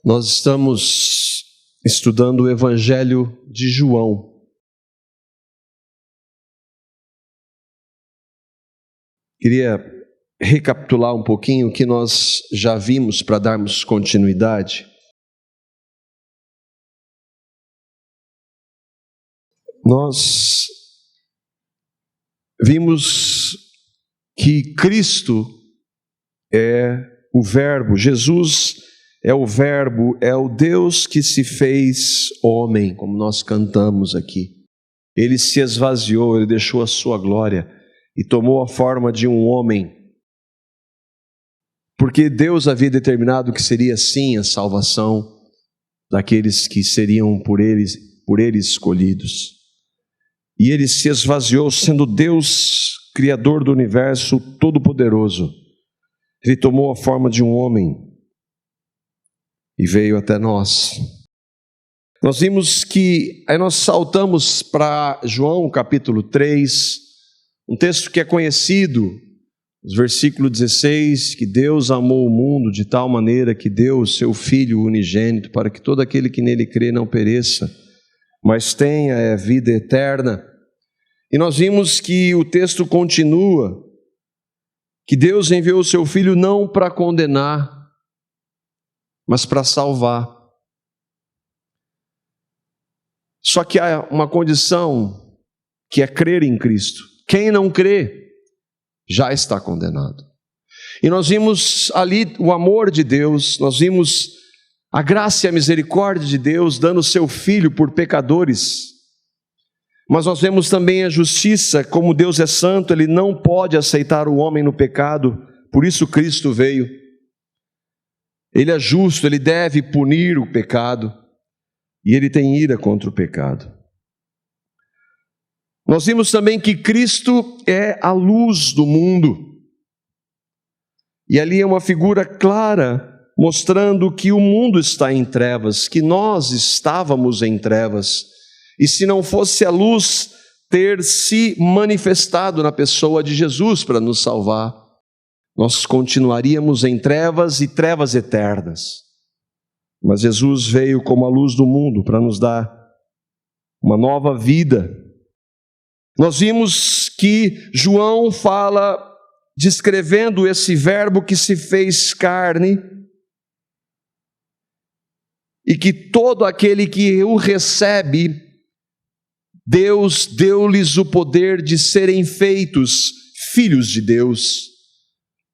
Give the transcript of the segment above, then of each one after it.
Nós estamos estudando o Evangelho de João. Queria recapitular um pouquinho o que nós já vimos para darmos continuidade. Nós vimos que Cristo é o Verbo, Jesus é o Verbo, é o Deus que se fez homem, como nós cantamos aqui. Ele se esvaziou, ele deixou a sua glória e tomou a forma de um homem, porque Deus havia determinado que seria assim a salvação daqueles que seriam por ele escolhidos. E ele se esvaziou, sendo Deus, Criador do universo, todo-poderoso. Ele tomou a forma de um homem e veio até nós. Nós vimos que, aí nós saltamos para João capítulo 3, um texto que é conhecido, versículo 16, que Deus amou o mundo de tal maneira que deu o seu Filho unigênito, para que todo aquele que nele crê não pereça, mas tenha a vida eterna. E nós vimos que o texto continua, que Deus enviou o seu Filho não para condenar, mas para salvar. Só que há uma condição, que é crer em Cristo. Quem não crê, já está condenado. E nós vimos ali o amor de Deus, nós vimos a graça e a misericórdia de Deus, dando o seu Filho por pecadores. Mas nós vemos também a justiça, como Deus é santo, Ele não pode aceitar o homem no pecado, por isso Cristo veio. Ele é justo, Ele deve punir o pecado, e Ele tem ira contra o pecado. Nós vimos também que Cristo é a luz do mundo, e ali é uma figura clara, mostrando que o mundo está em trevas, que nós estávamos em trevas, e se não fosse a luz ter se manifestado na pessoa de Jesus para nos salvar, nós continuaríamos em trevas e trevas eternas. Mas Jesus veio como a luz do mundo para nos dar uma nova vida. Nós vimos que João fala, descrevendo esse verbo que se fez carne, e que todo aquele que o recebe, Deus deu-lhes o poder de serem feitos filhos de Deus.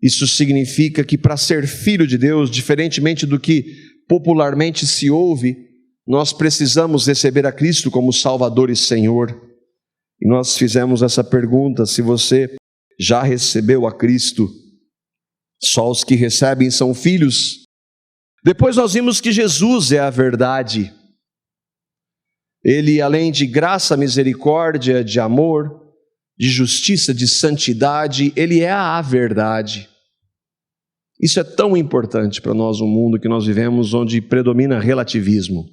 Isso significa que para ser filho de Deus, diferentemente do que popularmente se ouve, nós precisamos receber a Cristo como Salvador e Senhor. E nós fizemos essa pergunta: se você já recebeu a Cristo? Só os que recebem são filhos. Depois nós vimos que Jesus é a verdade. Ele, além de graça, misericórdia, de amor, de justiça, de santidade, Ele é a verdade. Isso é tão importante para nós, um mundo que nós vivemos, onde predomina relativismo.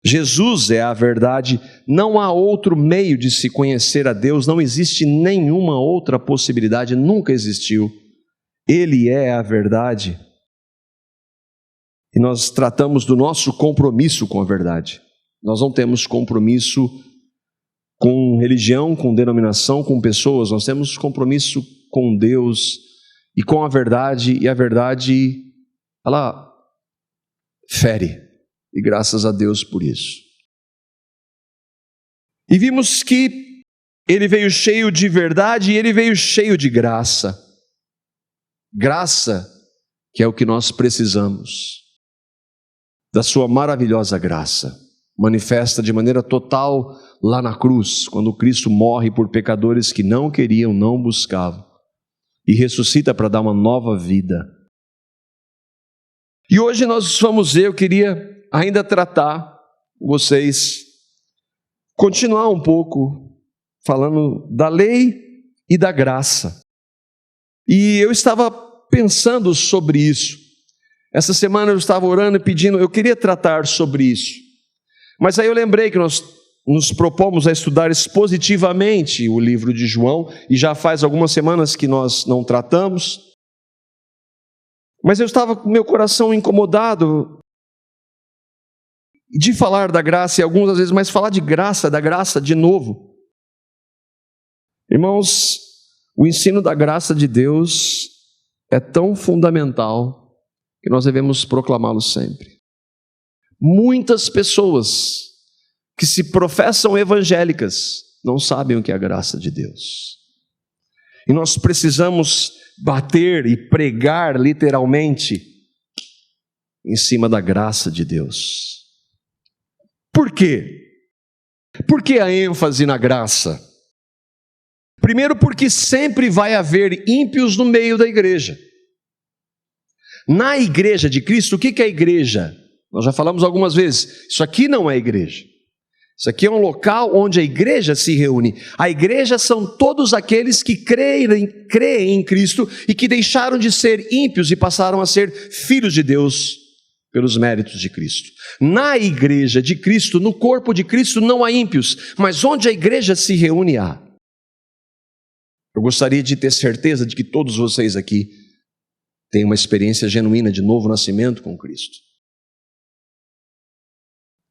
Jesus é a verdade, não há outro meio de se conhecer a Deus, não existe nenhuma outra possibilidade, nunca existiu. Ele é a verdade. E nós tratamos do nosso compromisso com a verdade. Nós não temos compromisso com religião, com denominação, com pessoas. Nós temos compromisso com Deus e com a verdade. E a verdade, ela fere. E graças a Deus por isso. E vimos que Ele veio cheio de verdade e Ele veio cheio de graça. Graça, que é o que nós precisamos. Da sua maravilhosa graça. Manifesta de maneira total lá na cruz, quando Cristo morre por pecadores que não queriam, não buscavam, e ressuscita para dar uma nova vida. E hoje nós vamos ver, eu queria ainda tratar com vocês, continuar um pouco falando da lei e da graça. E eu estava pensando sobre isso. Essa semana eu estava orando e pedindo, eu queria tratar sobre isso. Mas aí eu lembrei que nós nos propomos a estudar expositivamente o livro de João, e já faz algumas semanas que nós não tratamos. Mas eu estava com meu coração incomodado, de falar da graça, e algumas vezes, mas falar de graça, da graça de novo. Irmãos, o ensino da graça de Deus é tão fundamental que nós devemos proclamá-lo sempre. Muitas pessoas que se professam evangélicas não sabem o que é a graça de Deus. E nós precisamos bater e pregar literalmente em cima da graça de Deus. Por quê? Por que a ênfase na graça? Primeiro, porque sempre vai haver ímpios no meio da igreja. Na igreja de Cristo, o que é a igreja? Nós já falamos algumas vezes, isso aqui não é igreja. Isso aqui é um local onde a igreja se reúne. A igreja são todos aqueles que creem em Cristo e que deixaram de ser ímpios e passaram a ser filhos de Deus pelos méritos de Cristo. Na igreja de Cristo, no corpo de Cristo, não há ímpios, mas onde a igreja se reúne há. Eu gostaria de ter certeza de que todos vocês aqui têm uma experiência genuína de novo nascimento com Cristo.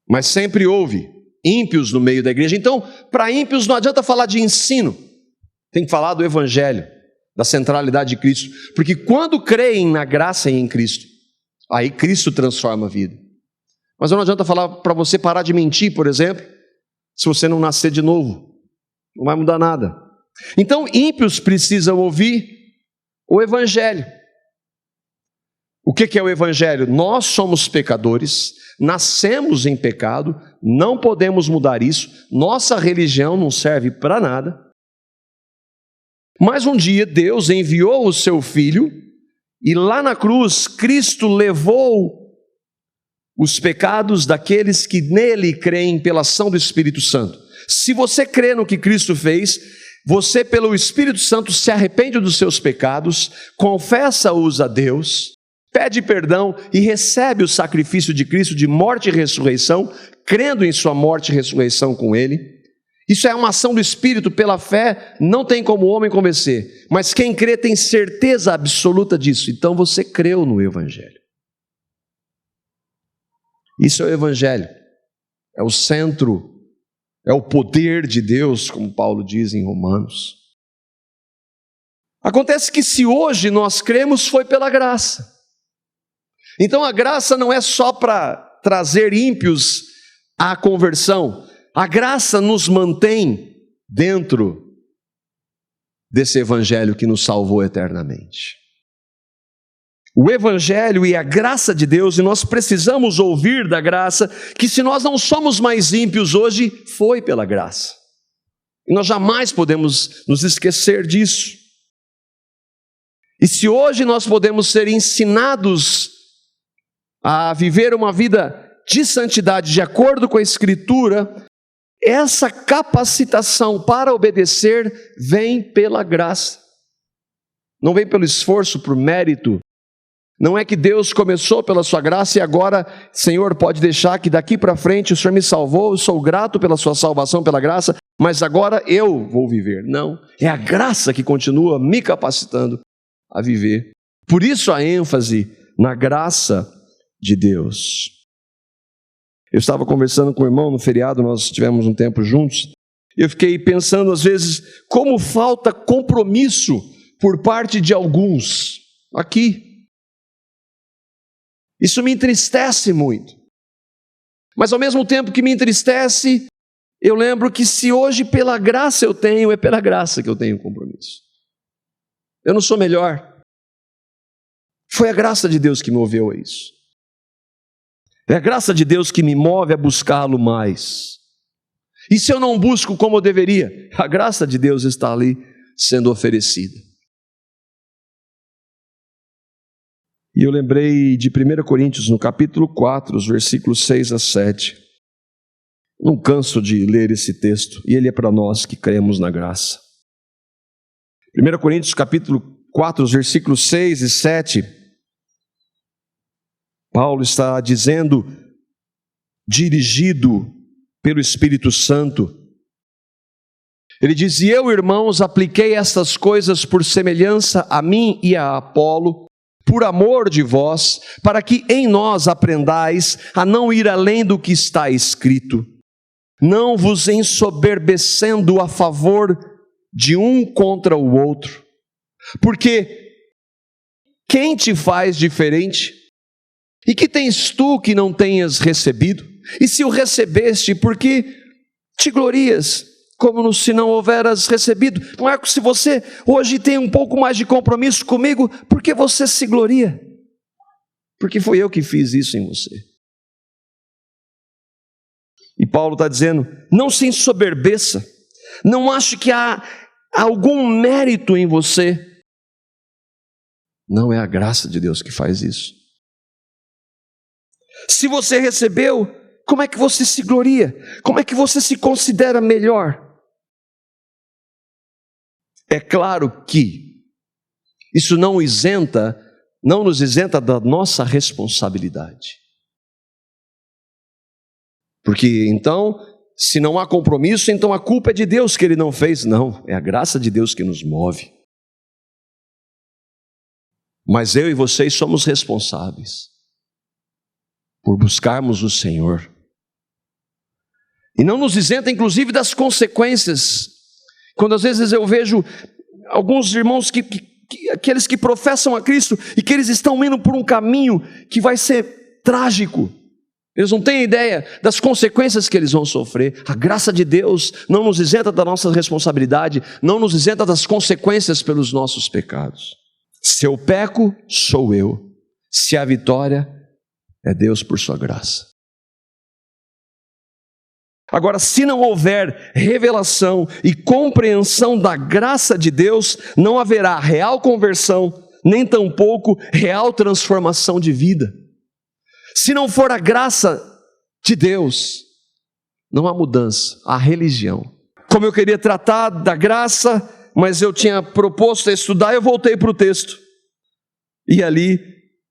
Mas sempre houve ímpios no meio da igreja. Então, para ímpios não adianta falar de ensino, tem que falar do evangelho, da centralidade de Cristo, porque quando creem na graça e em Cristo, aí Cristo transforma a vida. Mas não adianta falar para você parar de mentir, por exemplo, se você não nascer de novo, não vai mudar nada. Então, ímpios precisam ouvir o evangelho. O que é o evangelho? Nós somos pecadores, nascemos em pecado, não podemos mudar isso, nossa religião não serve para nada. Mas um dia Deus enviou o seu Filho, e lá na cruz Cristo levou os pecados daqueles que nele creem pela ação do Espírito Santo. Se você crê no que Cristo fez, você pelo Espírito Santo se arrepende dos seus pecados, confessa-os a Deus, pede perdão e recebe o sacrifício de Cristo de morte e ressurreição, crendo em sua morte e ressurreição com Ele. Isso é uma ação do Espírito pela fé, não tem como o homem convencer, mas quem crê tem certeza absoluta disso. Então você creu no Evangelho. Isso é o Evangelho, é o centro, é o poder de Deus, como Paulo diz em Romanos. Acontece que se hoje nós cremos, foi pela graça. Então a graça não é só para trazer ímpios à conversão, a graça nos mantém dentro desse evangelho que nos salvou eternamente. O evangelho e a graça de Deus, e nós precisamos ouvir da graça, que se nós não somos mais ímpios hoje, foi pela graça. E nós jamais podemos nos esquecer disso. E se hoje nós podemos ser ensinados a viver uma vida de santidade de acordo com a Escritura, essa capacitação para obedecer vem pela graça. Não vem pelo esforço, por mérito. Não é que Deus começou pela sua graça e agora, Senhor, pode deixar que daqui para frente o Senhor me salvou, eu sou grato pela sua salvação, pela graça, mas agora eu vou viver. Não, é a graça que continua me capacitando a viver. Por isso a ênfase na graça de Deus. Eu estava conversando com o irmão no feriado, nós tivemos um tempo juntos, e eu fiquei pensando às vezes como falta compromisso por parte de alguns aqui. Isso me entristece muito. Mas ao mesmo tempo que me entristece, eu lembro que se hoje pela graça eu tenho, é pela graça que eu tenho compromisso. Eu não sou melhor. Foi a graça de Deus que me moveu a isso. É a graça de Deus que me move a buscá-lo mais. E se eu não busco como eu deveria, a graça de Deus está ali sendo oferecida. E eu lembrei de 1 Coríntios, no capítulo 4, os versículos 6 a 7. Não canso de ler esse texto, e ele é para nós que cremos na graça. 1 Coríntios, capítulo 4, os versículos 6 e 7, Paulo está dizendo, dirigido pelo Espírito Santo, ele diz: e eu, irmãos, apliquei estas coisas por semelhança a mim e a Apolo, por amor de vós, para que em nós aprendais a não ir além do que está escrito, não vos ensoberbecendo a favor de um contra o outro, porque quem te faz diferente? E que tens tu que não tenhas recebido? E se o recebeste, por que te glorias, como se não houveras recebido? Marcos, se você hoje tem um pouco mais de compromisso comigo, por que você se gloria? Porque foi eu que fiz isso em você. E Paulo está dizendo, não se ensoberbeça, não ache que há algum mérito em você. Não é a graça de Deus que faz isso. Se você recebeu, como é que você se gloria? Como é que você se considera melhor? É claro que isso não nos isenta da nossa responsabilidade. Porque então, se não há compromisso, então a culpa é de Deus que Ele não fez. Não, é a graça de Deus que nos move. Mas eu e vocês somos responsáveis por buscarmos o Senhor. E não nos isenta, inclusive, das consequências. Quando às vezes eu vejo alguns irmãos, aqueles que professam a Cristo, e que eles estão indo por um caminho que vai ser trágico. Eles não têm ideia das consequências que eles vão sofrer. A graça de Deus não nos isenta da nossa responsabilidade, não nos isenta das consequências pelos nossos pecados. Se eu peco, sou eu. Se há vitória, é Deus por sua graça. Agora, se não houver revelação e compreensão da graça de Deus, não haverá real conversão, nem tampouco real transformação de vida. Se não for a graça de Deus, não há mudança, há religião. Como eu queria tratar da graça, mas eu tinha proposto a estudar, eu voltei para o texto. E ali,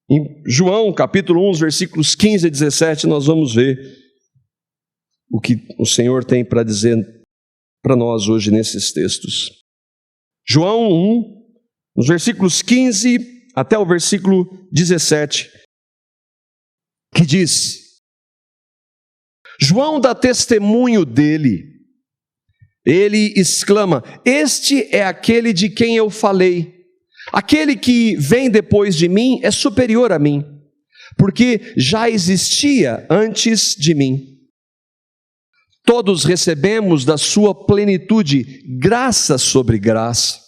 em João capítulo 1, versículos 15 a 17, nós vamos ver o que o Senhor tem para dizer para nós hoje nesses textos. João 1, nos versículos 15 até o versículo 17, que diz: João dá testemunho dele, ele exclama: este é aquele de quem eu falei, aquele que vem depois de mim é superior a mim, porque já existia antes de mim. Todos recebemos da sua plenitude graça sobre graça,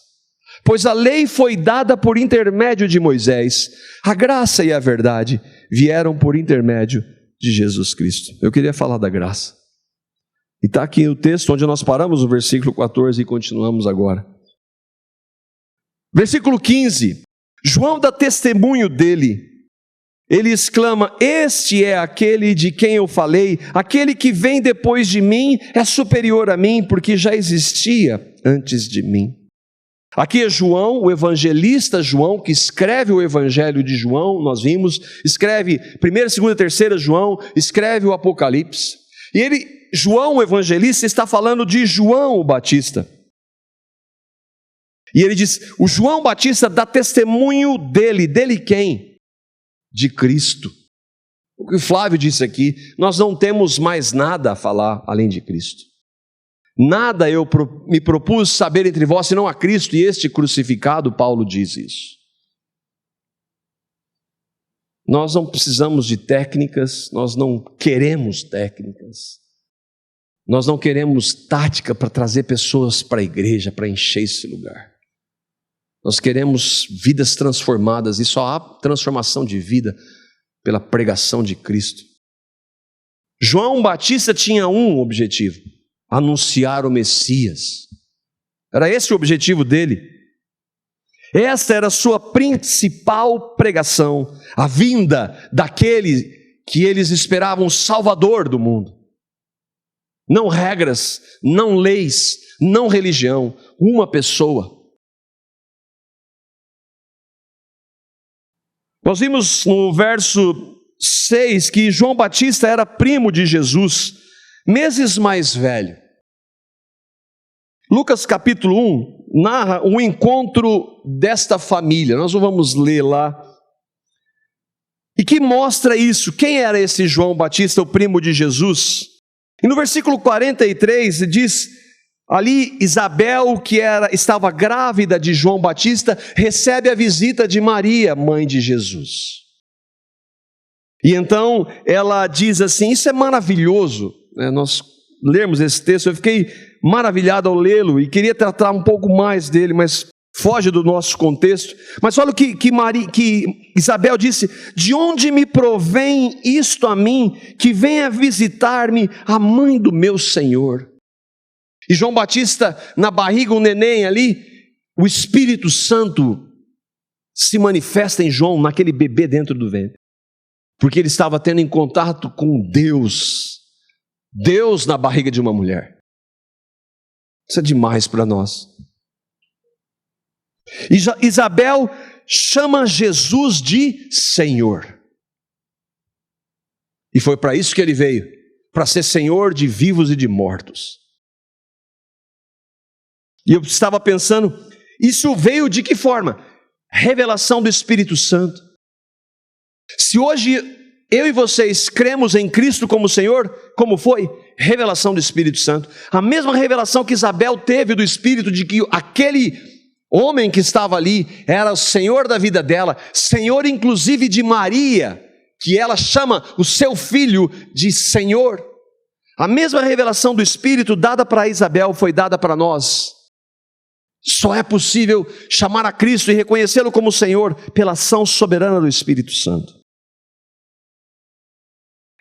pois a lei foi dada por intermédio de Moisés, a graça e a verdade vieram por intermédio de Jesus Cristo. Eu queria falar da graça. E está aqui o texto onde nós paramos no versículo 14 e continuamos agora. Versículo 15, João dá testemunho dele. Ele exclama: este é aquele de quem eu falei, aquele que vem depois de mim é superior a mim, porque já existia antes de mim. Aqui é João, o evangelista João, que escreve o evangelho de João, nós vimos, escreve 1ª, 2ª, 3ª João, escreve o Apocalipse. E João, o evangelista, está falando de João o Batista. E ele diz, o João Batista dá testemunho dele. Dele quem? De Cristo. O que o Flávio disse aqui, nós não temos mais nada a falar além de Cristo. Nada eu me propus saber entre vós, senão a Cristo e este crucificado. Paulo diz isso. Nós não precisamos de técnicas, nós não queremos técnicas, nós não queremos tática para trazer pessoas para a igreja, para encher esse lugar. Nós queremos vidas transformadas, e só há transformação de vida pela pregação de Cristo. João Batista tinha um objetivo: anunciar o Messias. Era esse o objetivo dele. Esta era a sua principal pregação, a vinda daquele que eles esperavam, o Salvador do mundo. Não regras, não leis, não religião, uma pessoa. Nós vimos no verso 6 que João Batista era primo de Jesus, meses mais velho. Lucas capítulo 1 narra um encontro desta família. Nós não vamos ler lá e que mostra isso. Quem era esse João Batista, o primo de Jesus? E no versículo 43 diz, ali Isabel, que estava grávida de João Batista, recebe a visita de Maria, mãe de Jesus. E então ela diz assim, isso é maravilhoso, né? Nós lemos esse texto, eu fiquei maravilhado ao lê-lo e queria tratar um pouco mais dele, mas foge do nosso contexto. Mas olha o que Isabel disse: de onde me provém isto a mim, que venha visitar-me a mãe do meu Senhor? E João Batista, na barriga, um neném ali, o Espírito Santo se manifesta em João, naquele bebê dentro do ventre, porque ele estava tendo em contato com Deus na barriga de uma mulher. Isso é demais para nós. E Isabel chama Jesus de Senhor. E foi para isso que ele veio, para ser Senhor de vivos e de mortos. E eu estava pensando, isso veio de que forma? Revelação do Espírito Santo. Se hoje eu e vocês cremos em Cristo como Senhor, como foi? Revelação do Espírito Santo. A mesma revelação que Isabel teve do Espírito, de que aquele homem que estava ali era o Senhor da vida dela, Senhor inclusive de Maria, que ela chama o seu filho de Senhor. A mesma revelação do Espírito dada para Isabel foi dada para nós. Só é possível chamar a Cristo e reconhecê-lo como Senhor pela ação soberana do Espírito Santo.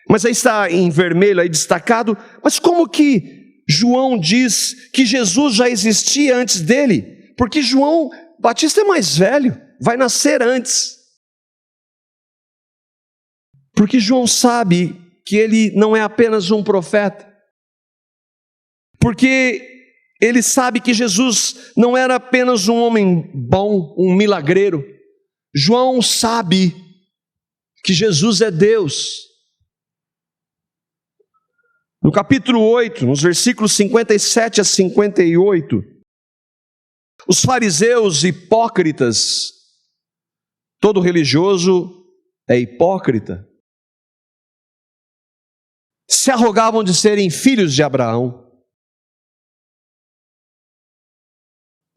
Mas aí está em vermelho aí destacado, mas como que João diz que Jesus já existia antes dele? Porque João Batista é mais velho, vai nascer antes. Porque João sabe que ele não é apenas um profeta. Porque ele sabe que Jesus não era apenas um homem bom, um milagreiro. João sabe que Jesus é Deus. No capítulo 8, nos versículos 57 a 58, os fariseus hipócritas, todo religioso é hipócrita, se arrogavam de serem filhos de Abraão.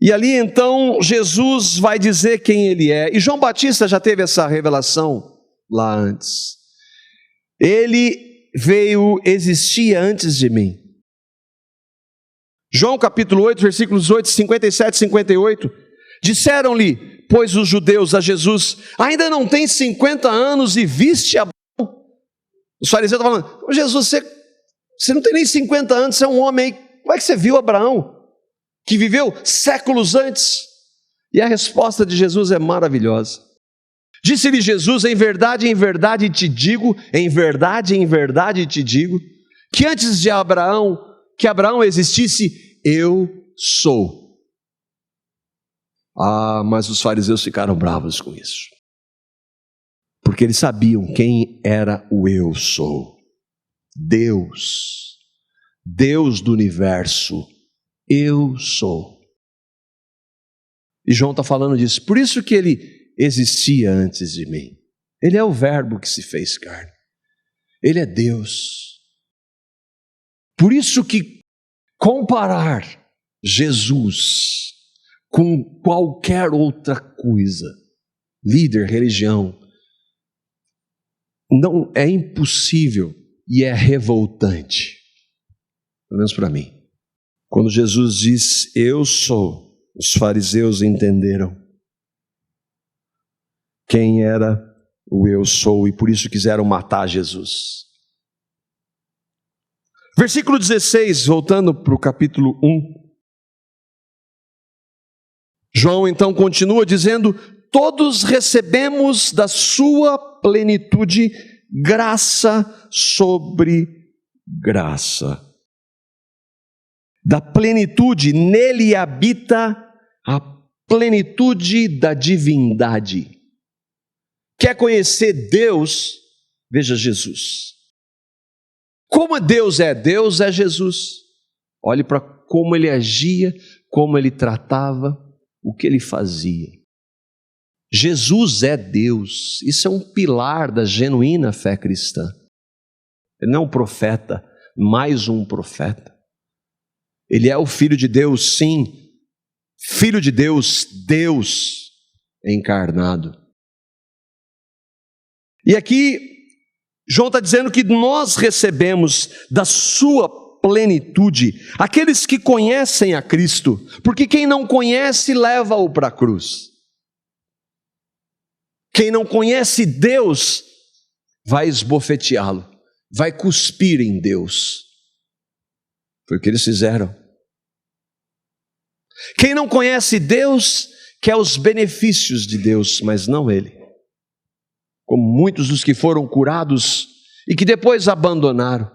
E ali então Jesus vai dizer quem ele é. E João Batista já teve essa revelação lá antes. Ele existia antes de mim. João capítulo 8, versículos 57 e 58. Disseram-lhe, pois os judeus a Jesus, ainda não tem 50 anos e viste Abraão? Os fariseus estavam falando, Jesus, você não tem nem 50 anos, você é um homem aí, como é que você viu Abraão, que viveu séculos antes? E a resposta de Jesus é maravilhosa. Disse-lhe Jesus, em verdade te digo, em verdade te digo, que antes de que Abraão existisse, eu sou. Ah, mas os fariseus ficaram bravos com isso, porque eles sabiam quem era o eu sou. Deus do universo, eu sou. E João está falando disso, por isso que ele existia antes de mim. Ele é o verbo que se fez carne. Ele é Deus. Por isso que comparar Jesus com qualquer outra coisa, líder, religião, não é impossível e é revoltante, pelo menos para mim. Quando Jesus diz, eu sou, os fariseus entenderam quem era o eu sou, e por isso quiseram matar Jesus. Versículo 16, voltando para o capítulo 1. João então continua dizendo, todos recebemos da sua plenitude graça sobre graça. Da plenitude, nele habita a plenitude da divindade. Quer conhecer Deus? Veja Jesus. Como Deus é? Deus é Jesus. Olhe para como ele agia, como ele tratava, o que ele fazia. Jesus é Deus. Isso é um pilar da genuína fé cristã. Ele não é um profeta, mais um profeta. Ele é o Filho de Deus, sim. Filho de Deus, Deus encarnado. E aqui, João está dizendo que nós recebemos da sua plenitude aqueles que conhecem a Cristo, porque quem não conhece leva-o para a cruz. Quem não conhece Deus vai esbofeteá-lo, vai cuspir em Deus. Foi o que eles fizeram. Quem não conhece Deus quer os benefícios de Deus, mas não Ele. Como muitos dos que foram curados e que depois abandonaram.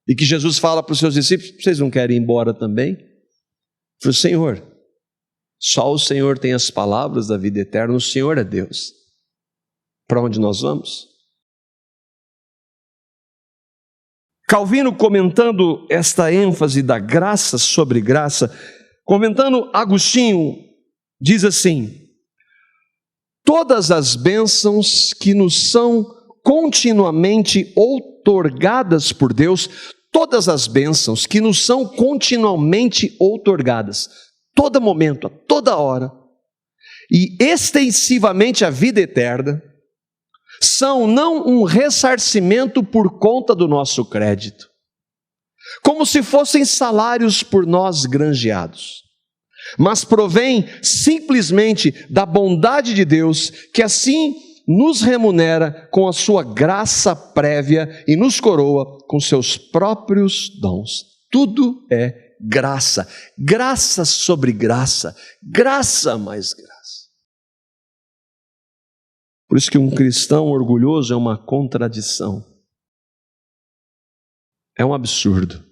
E que Jesus fala para os seus discípulos: vocês não querem ir embora também? Falei: Senhor, só o Senhor tem as palavras da vida eterna, o Senhor é Deus. Para onde nós vamos? Calvino, comentando esta ênfase da graça sobre graça, comentando Agostinho, diz assim: todas as bênçãos que nos são continuamente outorgadas por Deus, todas as bênçãos que nos são continuamente outorgadas, todo momento, a toda hora, e extensivamente a vida eterna, são não um ressarcimento por conta do nosso crédito, como se fossem salários por nós granjeados, mas provém simplesmente da bondade de Deus, que assim nos remunera com a sua graça prévia e nos coroa com seus próprios dons. Tudo é graça, graça sobre graça, graça mais graça. Por isso que um cristão orgulhoso é uma contradição, é um absurdo.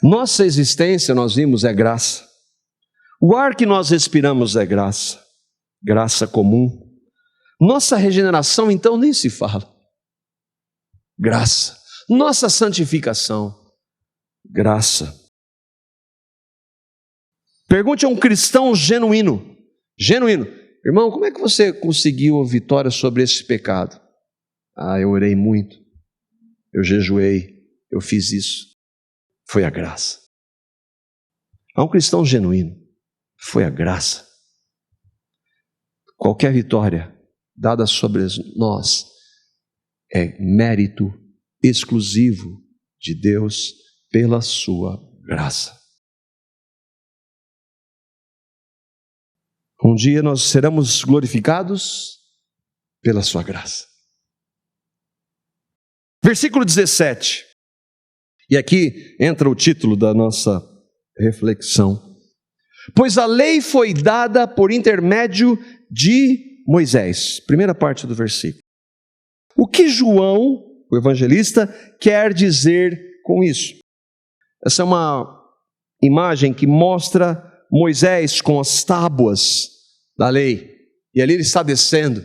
Nossa existência, nós vimos, é graça. O ar que nós respiramos é graça, graça comum. Nossa regeneração, então, nem se fala. Graça. Nossa santificação, graça. Pergunte a um cristão genuíno, irmão, como é que você conseguiu a vitória sobre esse pecado? Ah, eu orei muito, eu jejuei, eu fiz isso. Foi a graça. A um cristão genuíno, foi a graça. Qualquer vitória dada sobre nós é mérito exclusivo de Deus pela sua graça. Um dia nós seremos glorificados pela sua graça. Versículo 17. E aqui entra o título da nossa reflexão. Pois a lei foi dada por intermédio de Moisés. Primeira parte do versículo. O que João, o evangelista, quer dizer com isso? Essa é uma imagem que mostra Moisés com as tábuas da lei. E ali ele está descendo.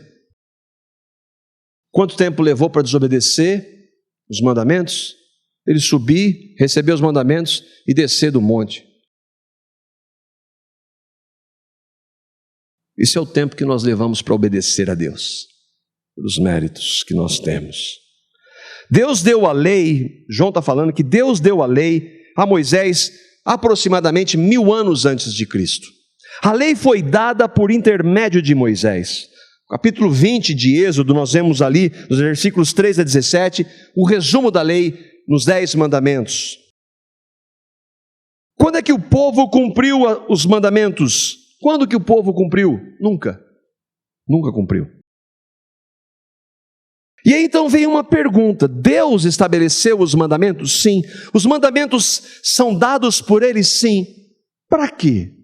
Quanto tempo levou para desobedecer os mandamentos? Ele subir, receber os mandamentos e descer do monte. Esse é o tempo que nós levamos para obedecer a Deus, pelos méritos que nós temos. Deus deu a lei, João está falando que Deus deu a lei a Moisés aproximadamente 1000 anos antes de Cristo. A lei foi dada por intermédio de Moisés. Capítulo 20 de Êxodo, nós vemos ali, nos versículos 3 a 17, o resumo da lei nos 10 mandamentos. Quando é que o povo cumpriu os mandamentos? Quando que o povo cumpriu? Nunca. Nunca cumpriu. E aí então vem uma pergunta: Deus estabeleceu os mandamentos? Sim. Os mandamentos são dados por Ele? Sim. Para quê?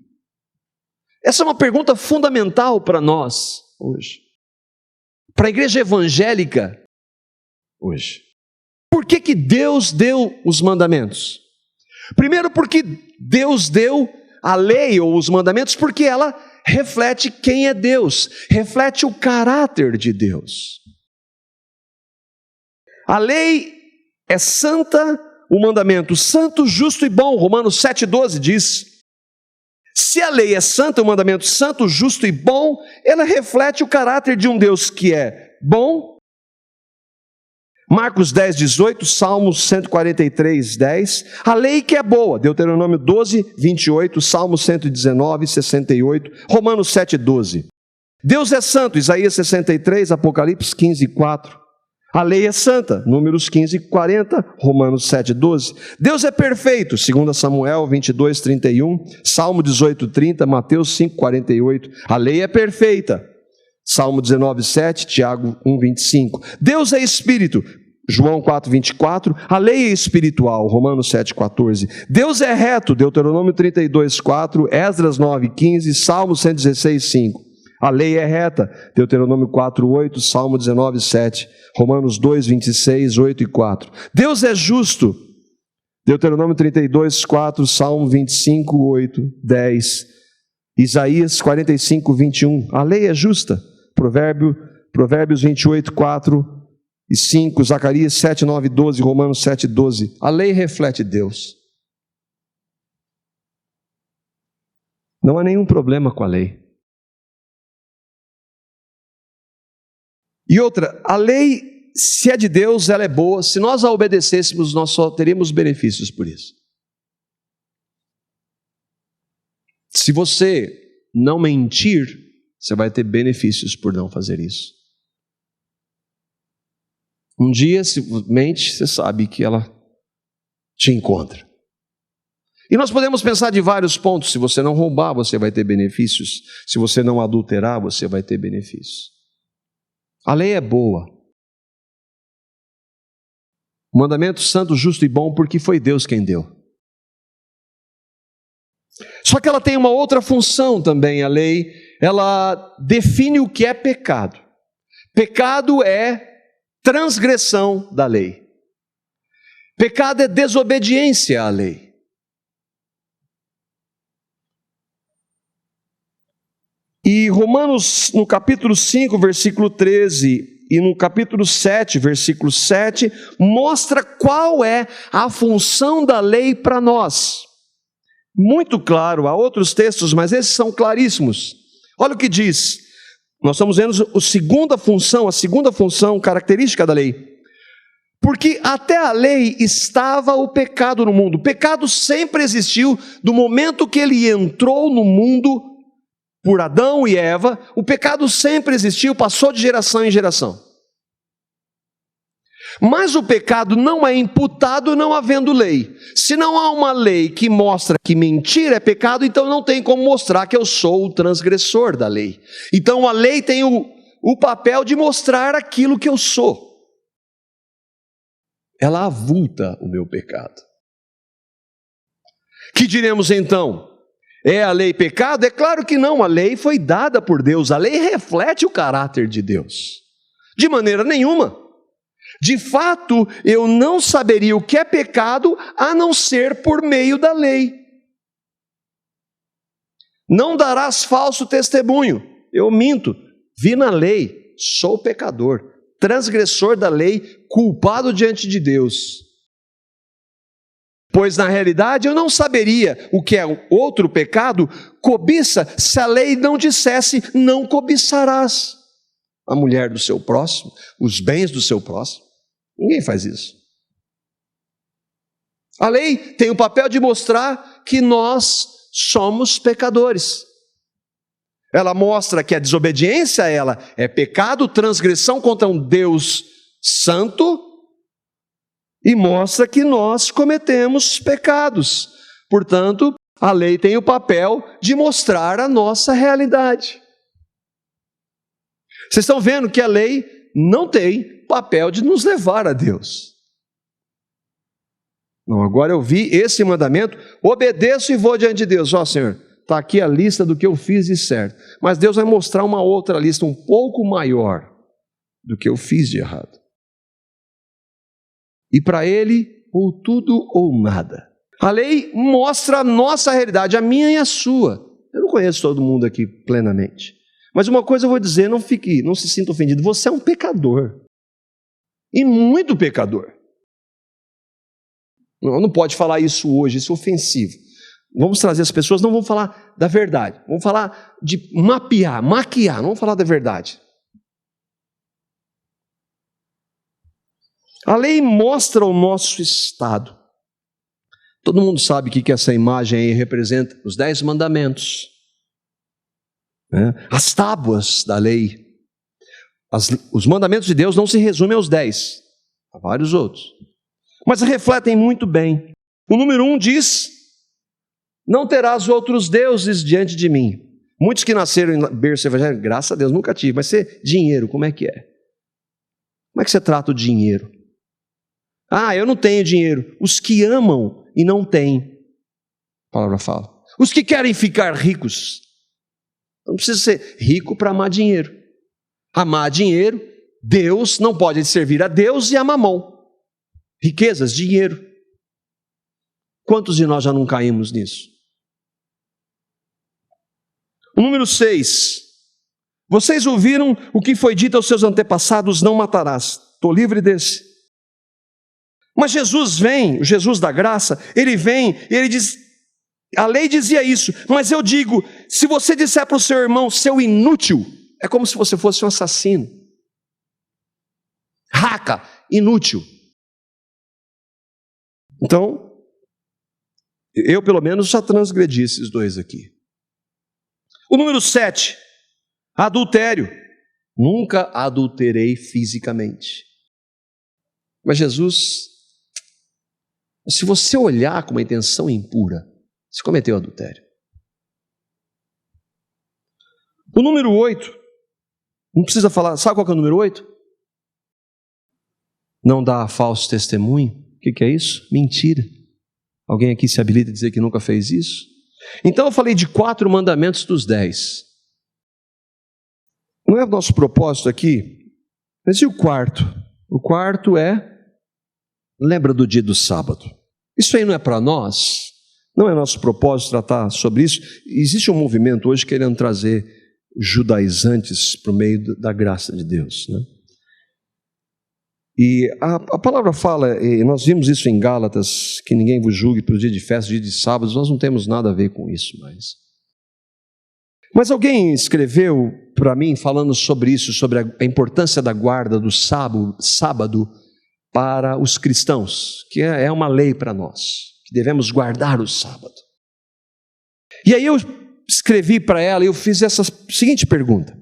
Essa é uma pergunta fundamental para nós hoje. Para a igreja evangélica hoje. Por que que Deus deu os mandamentos? Primeiro, porque Deus deu a lei ou os mandamentos, porque ela reflete quem é Deus, reflete o caráter de Deus. A lei é santa, o mandamento santo, justo e bom. Romanos 7,12 diz: Se a lei é santa, o mandamento santo, justo e bom, ela reflete o caráter de um Deus que é bom. Marcos 10, 18, Salmos 143, 10. A lei que é boa, Deuteronômio 12, 28, Salmos 119, 68, Romanos 7, 12. Deus é santo, Isaías 63, Apocalipse 15, 4. A lei é santa, Números 15, 40, Romanos 7, 12. Deus é perfeito, 2 Samuel 22, 31, Salmo 18, 30, Mateus 5, 48. A lei é perfeita, Salmo 19, 7, Tiago 1, 25. Deus é espírito, João 4, 24. A lei é espiritual, Romanos 7, 14. Deus é reto, Deuteronômio 32, 4, Esdras 9, 15, Salmo 116, 5. A lei é reta, Deuteronômio 4, 8, Salmo 19, 7, Romanos 2, 26, 8 e 4. Deus é justo, Deuteronômio 32, 4, Salmo 25, 8, 10, Isaías 45, 21. A lei é justa, Provérbios 28, 4 e 5, Zacarias 7, 9, 12, Romanos 7, 12. A lei reflete Deus. Não há nenhum problema com a lei. E outra, a lei, se é de Deus, ela é boa. Se nós a obedecêssemos, nós só teríamos benefícios por isso. Se você não mentir, você vai ter benefícios por não fazer isso. Um dia, se mente, você sabe que ela te encontra. E nós podemos pensar de vários pontos. Se você não roubar, você vai ter benefícios. Se você não adulterar, você vai ter benefícios. A lei é boa. O mandamento santo, justo e bom, porque foi Deus quem deu. Só que ela tem uma outra função também, a lei. Ela define o que é pecado. Pecado é transgressão da lei. Pecado é desobediência à lei. E Romanos, no capítulo 5, versículo 13, e no capítulo 7, versículo 7, mostra qual é a função da lei para nós. Muito claro, há outros textos, mas esses são claríssimos. Olha o que diz. Nós estamos vendo a segunda função característica da lei. Porque até a lei estava o pecado no mundo. O pecado sempre existiu, do momento que ele entrou no mundo, por Adão e Eva, o pecado sempre existiu, passou de geração em geração. Mas o pecado não é imputado não havendo lei. Se não há uma lei que mostra que mentir é pecado, então não tem como mostrar que eu sou o transgressor da lei. Então a lei tem o papel de mostrar aquilo que eu sou. Ela avulta o meu pecado. Que diremos então? É a lei pecado? É claro que não, a lei foi dada por Deus, a lei reflete o caráter de Deus. De maneira nenhuma. De fato, eu não saberia o que é pecado a não ser por meio da lei. Não darás falso testemunho. Eu minto, vi na lei, sou pecador, transgressor da lei, culpado diante de Deus. Pois na realidade eu não saberia o que é outro pecado, cobiça, se a lei não dissesse, não cobiçarás a mulher do seu próximo, os bens do seu próximo. Ninguém faz isso. A lei tem o papel de mostrar que nós somos pecadores. Ela mostra que a desobediência a ela é pecado, transgressão contra um Deus santo, e mostra que nós cometemos pecados. Portanto, a lei tem o papel de mostrar a nossa realidade. Vocês estão vendo que a lei não tem papel de nos levar a Deus. Não, agora eu vi esse mandamento, obedeço e vou diante de Deus. Ó, Senhor, está aqui a lista do que eu fiz de certo. Mas Deus vai mostrar uma outra lista um pouco maior do que eu fiz de errado. E para Ele, ou tudo ou nada. A lei mostra a nossa realidade, a minha e a sua. Eu não conheço todo mundo aqui plenamente. Mas uma coisa eu vou dizer, não se sinta ofendido. Você é um pecador. E muito pecador. Não pode falar isso hoje, isso é ofensivo. Vamos trazer as pessoas, não vamos falar da verdade, vamos falar de maquiar, não vamos falar da verdade. A lei mostra o nosso estado. Todo mundo sabe que essa imagem aí representa os 10 mandamentos, né? As tábuas da lei. Os mandamentos de Deus não se resumem aos 10, há vários outros, mas refletem muito bem. O número 1 diz: não terás outros deuses diante de mim. Muitos que nasceram em berço evangélico, graças a Deus, nunca tive, mas dinheiro, como é que é? Como é que você trata o dinheiro? Ah, eu não tenho dinheiro. Os que amam e não têm, a palavra fala. Os que querem ficar ricos. Não precisa ser rico para amar dinheiro. Amar dinheiro, Deus não pode servir a Deus e a mamão. Riquezas, dinheiro. Quantos de nós já não caímos nisso? O número 6. Vocês ouviram o que foi dito aos seus antepassados: não matarás. Estou livre desse. Mas Jesus vem, o Jesus da graça, ele vem e ele diz, a lei dizia isso, mas eu digo, se você disser para o seu irmão, seu inútil, é como se você fosse um assassino. Raca, inútil. Então, eu pelo menos já transgredi esses 2 aqui. O número 7, adultério. Nunca adulterei fisicamente. Mas Jesus, se você olhar com uma intenção impura, você cometeu adultério. O número 8, não precisa falar, sabe qual que é o número 8? Não dá falso testemunho. O que é isso? Mentira. Alguém aqui se habilita a dizer que nunca fez isso? Então eu falei de 4 mandamentos dos 10. Não é o nosso propósito aqui, mas e o quarto? O quarto é, lembra do dia do sábado. Isso aí não é para nós, não é nosso propósito tratar sobre isso. Existe um movimento hoje querendo trazer os judaizantes para o meio da graça de Deus, né? E a palavra fala, e nós vimos isso em Gálatas, que ninguém vos julgue pelo dia de festa, dia de sábado. Nós não temos nada a ver com isso mais. Mas alguém escreveu para mim falando sobre isso, sobre a importância da guarda do sábado para os cristãos, que é uma lei para nós, que devemos guardar o sábado. E aí eu escrevi para ela e eu fiz essa seguinte pergunta: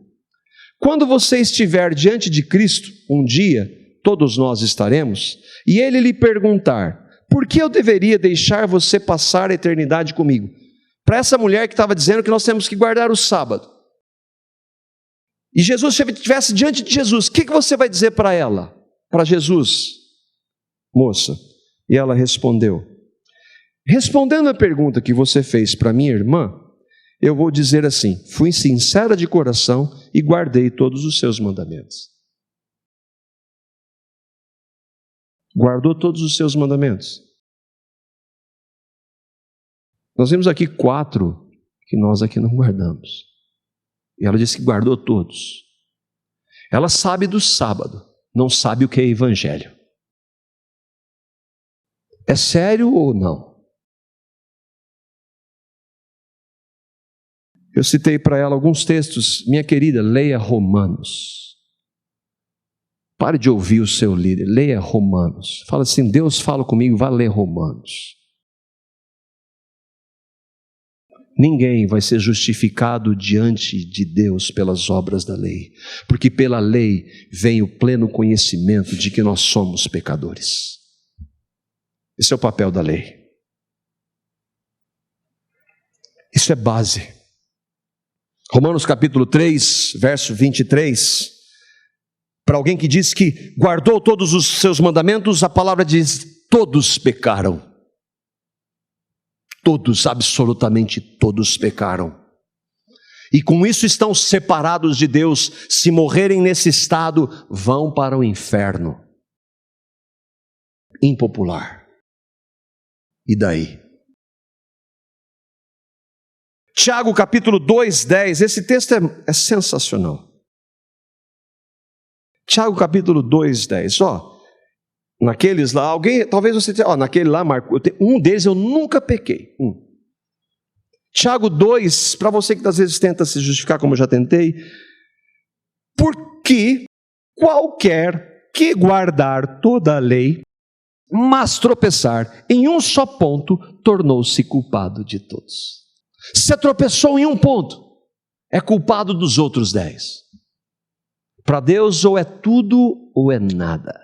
quando você estiver diante de Cristo, um dia, todos nós estaremos, e Ele lhe perguntar, por que eu deveria deixar você passar a eternidade comigo? Para essa mulher que estava dizendo que nós temos que guardar o sábado. E Jesus estivesse diante de Jesus, o que você vai dizer para ela? Para Jesus, moça? E ela respondeu, respondendo a pergunta que você fez para minha irmã, eu vou dizer assim, fui sincera de coração e guardei todos os seus mandamentos. Guardou todos os seus mandamentos. Nós vimos aqui 4 que nós aqui não guardamos. E ela disse que guardou todos. Ela sabe do sábado, não sabe o que é evangelho. É sério ou não? Eu citei para ela alguns textos. Minha querida, leia Romanos. Pare de ouvir o seu líder, leia Romanos. Fala assim, Deus fala comigo, vá ler Romanos. Ninguém vai ser justificado diante de Deus pelas obras da lei, porque pela lei vem o pleno conhecimento de que nós somos pecadores. Esse é o papel da lei. Isso é base. Romanos capítulo 3, verso 23. Para alguém que diz que guardou todos os seus mandamentos, a palavra diz, todos pecaram. Todos, absolutamente todos pecaram. E com isso estão separados de Deus. Se morrerem nesse estado, vão para o inferno. Impopular. E daí? Tiago capítulo 2, 10. Esse texto é sensacional. Tiago capítulo 2, 10. Naqueles lá, alguém, talvez você tenha, naquele lá, Marco, um deles eu nunca pequei. Tiago 2, para você que às vezes tenta se justificar, como eu já tentei, porque qualquer que guardar toda a lei, mas tropeçar em um só ponto, tornou-se culpado de todos. Se tropeçou em um ponto, é culpado dos outros 10. Para Deus, ou é tudo ou é nada.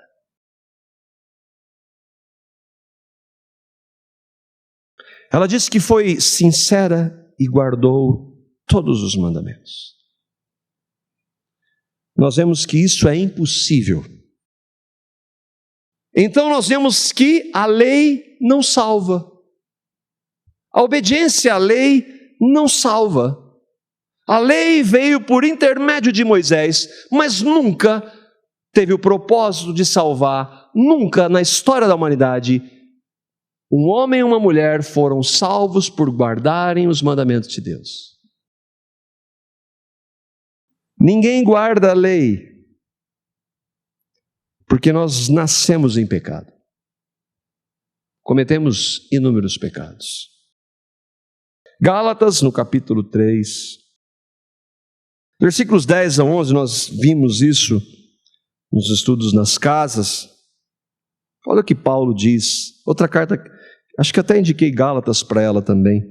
Ela disse que foi sincera e guardou todos os mandamentos. Nós vemos que isso é impossível. Então nós vemos que a lei não salva. A obediência à lei não salva. A lei veio por intermédio de Moisés, mas nunca teve o propósito de salvar. Nunca na história da humanidade, um homem e uma mulher foram salvos por guardarem os mandamentos de Deus. Ninguém guarda a lei, porque nós nascemos em pecado. Cometemos inúmeros pecados. Gálatas, no capítulo 3, versículos 10 a 11, nós vimos isso nos estudos nas casas. Olha o que Paulo diz. Outra carta, acho que até indiquei Gálatas para ela também.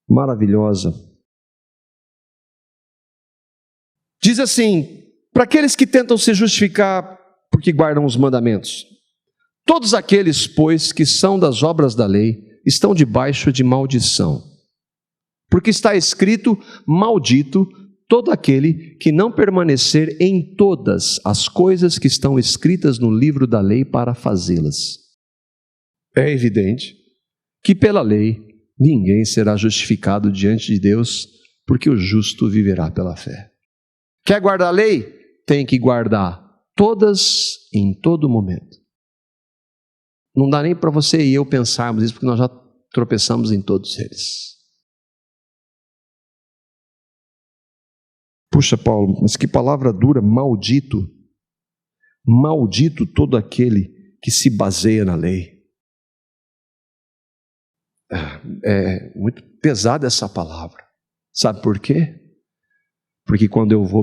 Maravilhosa. Diz assim, para aqueles que tentam se justificar porque guardam os mandamentos: todos aqueles, pois, que são das obras da lei, estão debaixo de maldição. Porque está escrito: maldito todo aquele que não permanecer em todas as coisas que estão escritas no livro da lei para fazê-las. É evidente que pela lei ninguém será justificado diante de Deus, porque o justo viverá pela fé. Quer guardar a lei? Tem que guardar todas em todo momento. Não dá nem para você e eu pensarmos isso, porque nós já tropeçamos em todos eles. Puxa, Paulo, mas que palavra dura, maldito. Maldito todo aquele que se baseia na lei. É muito pesada essa palavra. Sabe por quê? Porque quando eu vou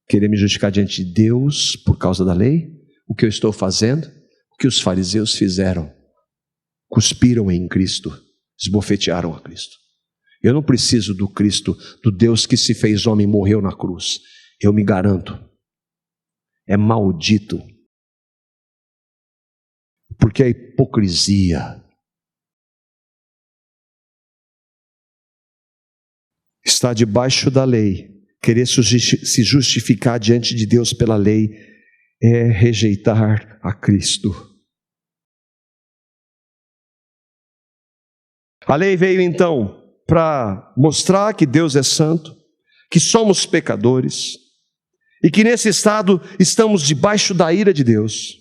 querer me justificar diante de Deus por causa da lei, o que eu estou fazendo? O que os fariseus fizeram? Cuspiram em Cristo, esbofetearam a Cristo. Eu não preciso do Cristo, do Deus que se fez homem e morreu na cruz. Eu me garanto, é maldito. Porque a hipocrisia está debaixo da lei. Querer se justificar diante de Deus pela lei é rejeitar a Cristo. A lei veio então para mostrar que Deus é santo, que somos pecadores e que nesse estado estamos debaixo da ira de Deus.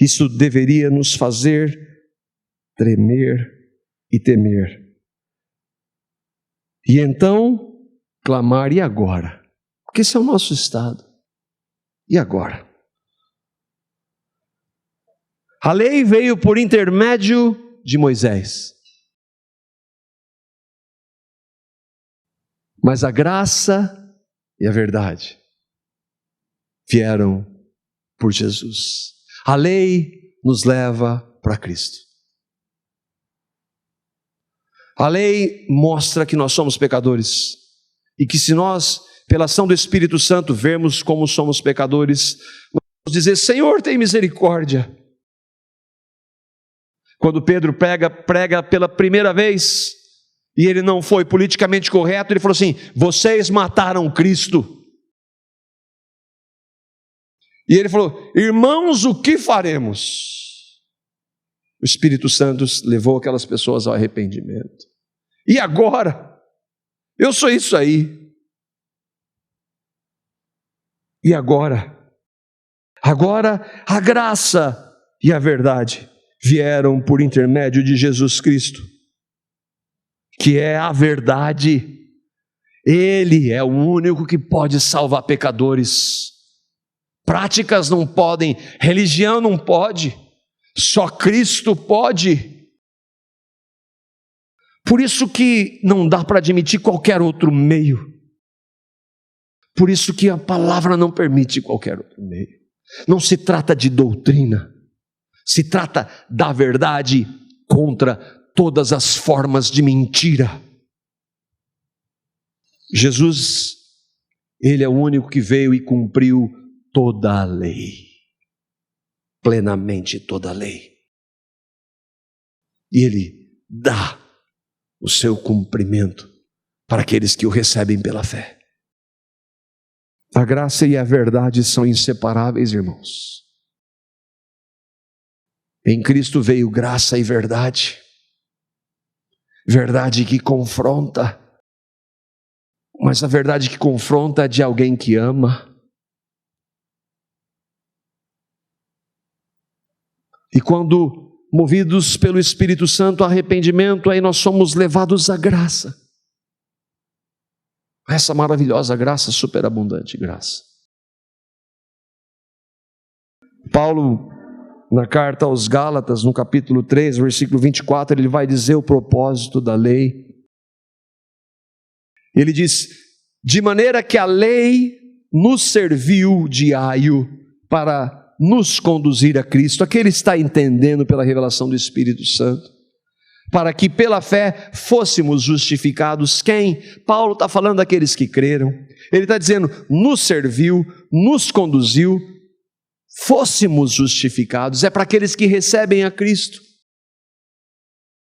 Isso deveria nos fazer tremer e temer. E então clamar: e agora? Porque esse é o nosso estado. E agora? A lei veio por intermédio de Moisés. Mas a graça e a verdade vieram por Jesus. A lei nos leva para Cristo. A lei mostra que nós somos pecadores e que se nós, pela ação do Espírito Santo, vermos como somos pecadores, nós vamos dizer: Senhor, tem misericórdia. Quando Pedro prega pela primeira vez, e ele não foi politicamente correto, ele falou assim: vocês mataram Cristo. E ele falou: irmãos, o que faremos? O Espírito Santo levou aquelas pessoas ao arrependimento. E agora? Eu sou isso aí. E agora? Agora a graça e a verdade vieram por intermédio de Jesus Cristo, que é a verdade. Ele é o único que pode salvar pecadores. Práticas não podem, religião não pode, só Cristo pode. Por isso que não dá para admitir qualquer outro meio. Por isso que a palavra não permite qualquer outro meio. Não se trata de doutrina, se trata da verdade contra todas as formas de mentira. Jesus, Ele é o único que veio e cumpriu toda a lei, plenamente toda a lei. E Ele dá o seu cumprimento para aqueles que o recebem pela fé. A graça e a verdade são inseparáveis, irmãos. Em Cristo veio graça e verdade, verdade que confronta, mas a verdade que confronta é de alguém que ama. E quando movidos pelo Espírito Santo, arrependimento, aí nós somos levados à graça. Essa maravilhosa graça, superabundante graça. Paulo, na carta aos Gálatas, no capítulo 3, versículo 24, ele vai dizer o propósito da lei. Ele diz: de maneira que a lei nos serviu de aio para nos conduzir a Cristo. Aqui ele está entendendo pela revelação do Espírito Santo, para que pela fé fôssemos justificados. Quem? Paulo está falando daqueles que creram. Ele está dizendo, nos serviu, nos conduziu, fôssemos justificados. É para aqueles que recebem a Cristo.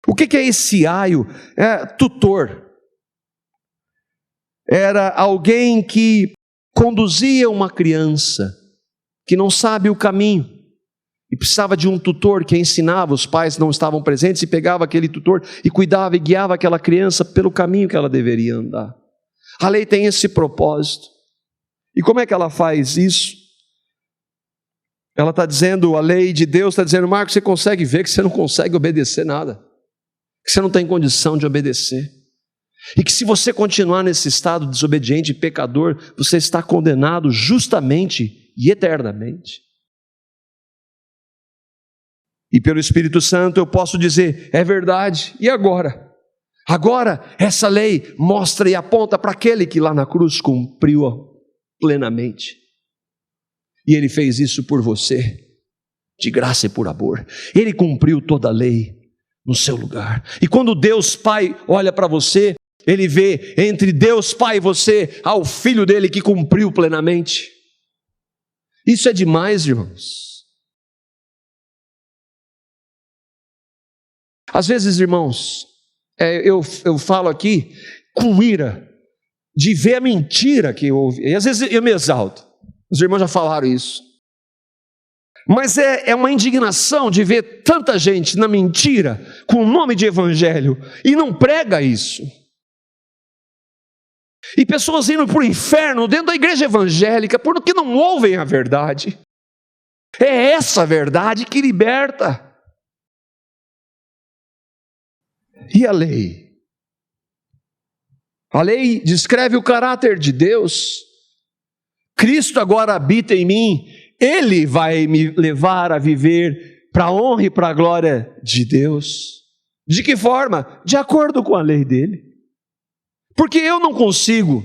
O que é esse aio? É tutor. Era alguém que conduzia uma criança que não sabe o caminho e precisava de um tutor que ensinava. Os pais não estavam presentes e pegava aquele tutor e cuidava e guiava aquela criança pelo caminho que ela deveria andar. A lei tem esse propósito. E como é que ela faz isso? Ela está dizendo, a lei de Deus está dizendo: Marcos, você consegue ver que você não consegue obedecer nada, que você não tem condição de obedecer, e que se você continuar nesse estado desobediente e pecador, você está condenado justamente e eternamente. E pelo Espírito Santo eu posso dizer, é verdade, e agora? Agora essa lei mostra e aponta para aquele que lá na cruz cumpriu-a plenamente. E ele fez isso por você, de graça e por amor. Ele cumpriu toda a lei no seu lugar. E quando Deus Pai olha para você, Ele vê entre Deus Pai e você ao Filho dele que cumpriu plenamente. Isso é demais, irmãos. Às vezes, irmãos, eu falo aqui com ira de ver a mentira que eu ouvi. E às vezes eu me exalto. Os irmãos já falaram isso. Mas é uma indignação de ver tanta gente na mentira com o nome de evangelho e não prega isso. E pessoas indo para o inferno dentro da igreja evangélica porque não ouvem a verdade. É essa verdade que liberta. E a lei? A lei descreve o caráter de Deus. Cristo agora habita em mim. Ele vai me levar a viver para a honra e para a glória de Deus. De que forma? De acordo com a lei dele. Porque eu não consigo.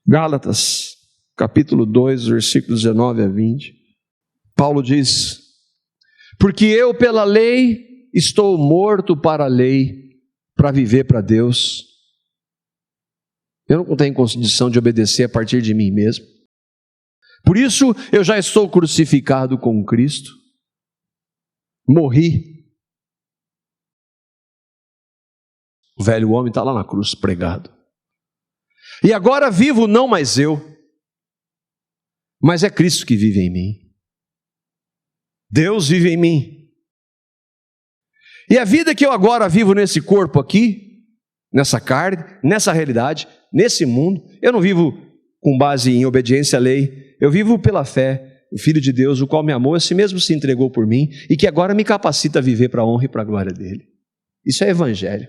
Gálatas, capítulo 2, versículos 19 a 20. Paulo diz: porque eu pela lei estou morto para a lei, para viver para Deus. Eu não tenho condição de obedecer a partir de mim mesmo. Por isso eu já estou crucificado com Cristo. Morri. O velho homem está lá na cruz pregado. E agora vivo não mais eu, mas é Cristo que vive em mim. Deus vive em mim. E a vida que eu agora vivo nesse corpo aqui, nessa carne, nessa realidade, nesse mundo, eu não vivo com base em obediência à lei, eu vivo pela fé, o Filho de Deus, o qual me amou, esse mesmo se entregou por mim e que agora me capacita a viver para a honra e para a glória dele. Isso é evangelho.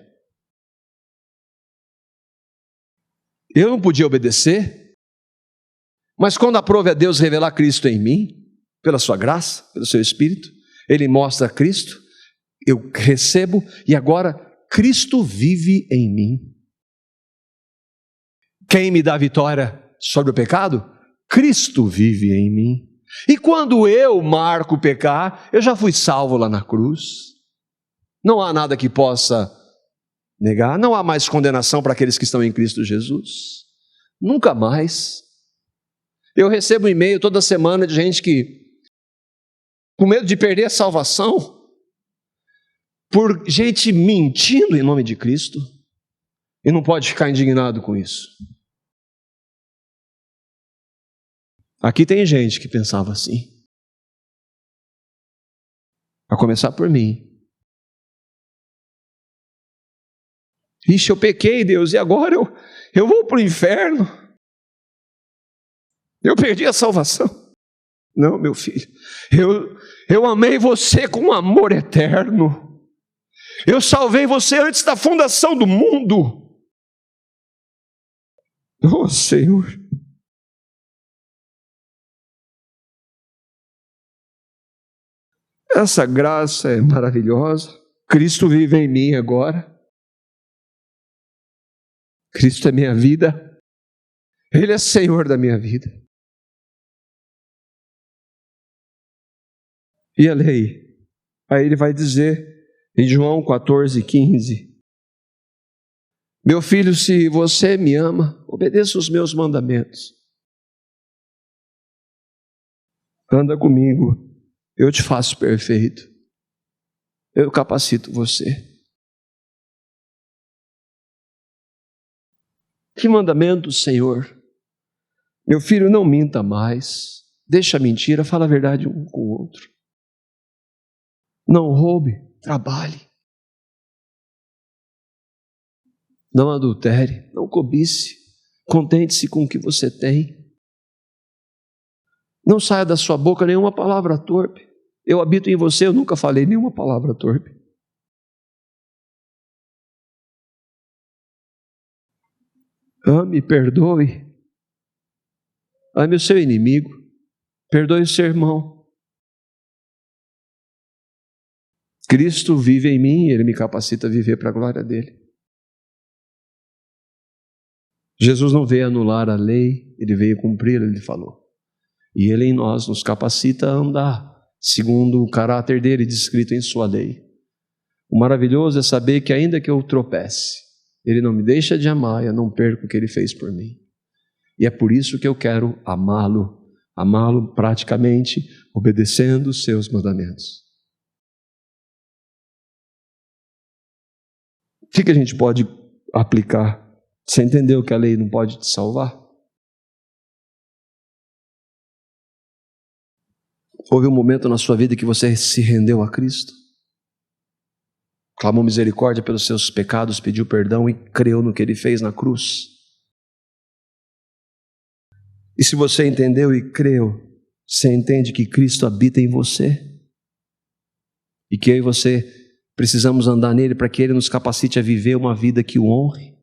Eu não podia obedecer, mas quando aprove a Deus revelar Cristo em mim, pela sua graça, pelo seu Espírito, Ele mostra Cristo, eu recebo e agora Cristo vive em mim. Quem me dá vitória sobre o pecado? Cristo vive em mim. E quando eu marco pecar, eu já fui salvo lá na cruz. Não há nada que possa negar, não há mais condenação para aqueles que estão em Cristo Jesus. Nunca mais. Eu recebo um e-mail toda semana de gente que, com medo de perder a salvação, por gente mentindo em nome de Cristo, e não pode ficar indignado com isso. Aqui tem gente que pensava assim. A começar por mim. Ixi, eu pequei, Deus, e agora eu vou para o inferno? Eu perdi a salvação. Não, meu filho, eu amei você com um amor eterno. Eu salvei você antes da fundação do mundo. Oh, Senhor. Essa graça é maravilhosa. Cristo vive em mim agora. Cristo é minha vida. Ele é Senhor da minha vida. E a lei? Aí ele vai dizer em João 14:15: meu filho, se você me ama, obedeça os meus mandamentos. Anda comigo, eu te faço perfeito. Eu capacito você. Que mandamento, Senhor? Meu filho, não minta mais. Deixa a mentira, fala a verdade um com o outro. Não roube, trabalhe. Não adultere, não cobice. Contente-se com o que você tem. Não saia da sua boca nenhuma palavra torpe. Eu habito em você, eu nunca falei nenhuma palavra torpe. Ame, perdoe. Ame o seu inimigo. Perdoe o seu irmão. Cristo vive em mim e Ele me capacita a viver para a glória dEle. Jesus não veio anular a lei, Ele veio cumprir, Ele falou. E Ele em nós nos capacita a andar segundo o caráter dEle descrito em sua lei. O maravilhoso é saber que ainda que eu tropece, Ele não me deixa de amar e eu não perco o que Ele fez por mim. E é por isso que eu quero amá-lo praticamente, obedecendo os seus mandamentos. O que a gente pode aplicar? Você entendeu que a lei não pode te salvar? Houve um momento na sua vida que você se rendeu a Cristo? Clamou misericórdia pelos seus pecados, pediu perdão e creu no que Ele fez na cruz? E se você entendeu e creu, você entende que Cristo habita em você? E que eu e você precisamos andar nele para que Ele nos capacite a viver uma vida que o honre?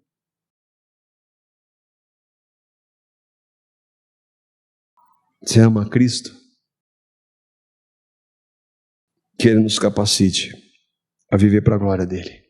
Você ama Cristo? Que Ele nos capacite a viver para a glória dEle.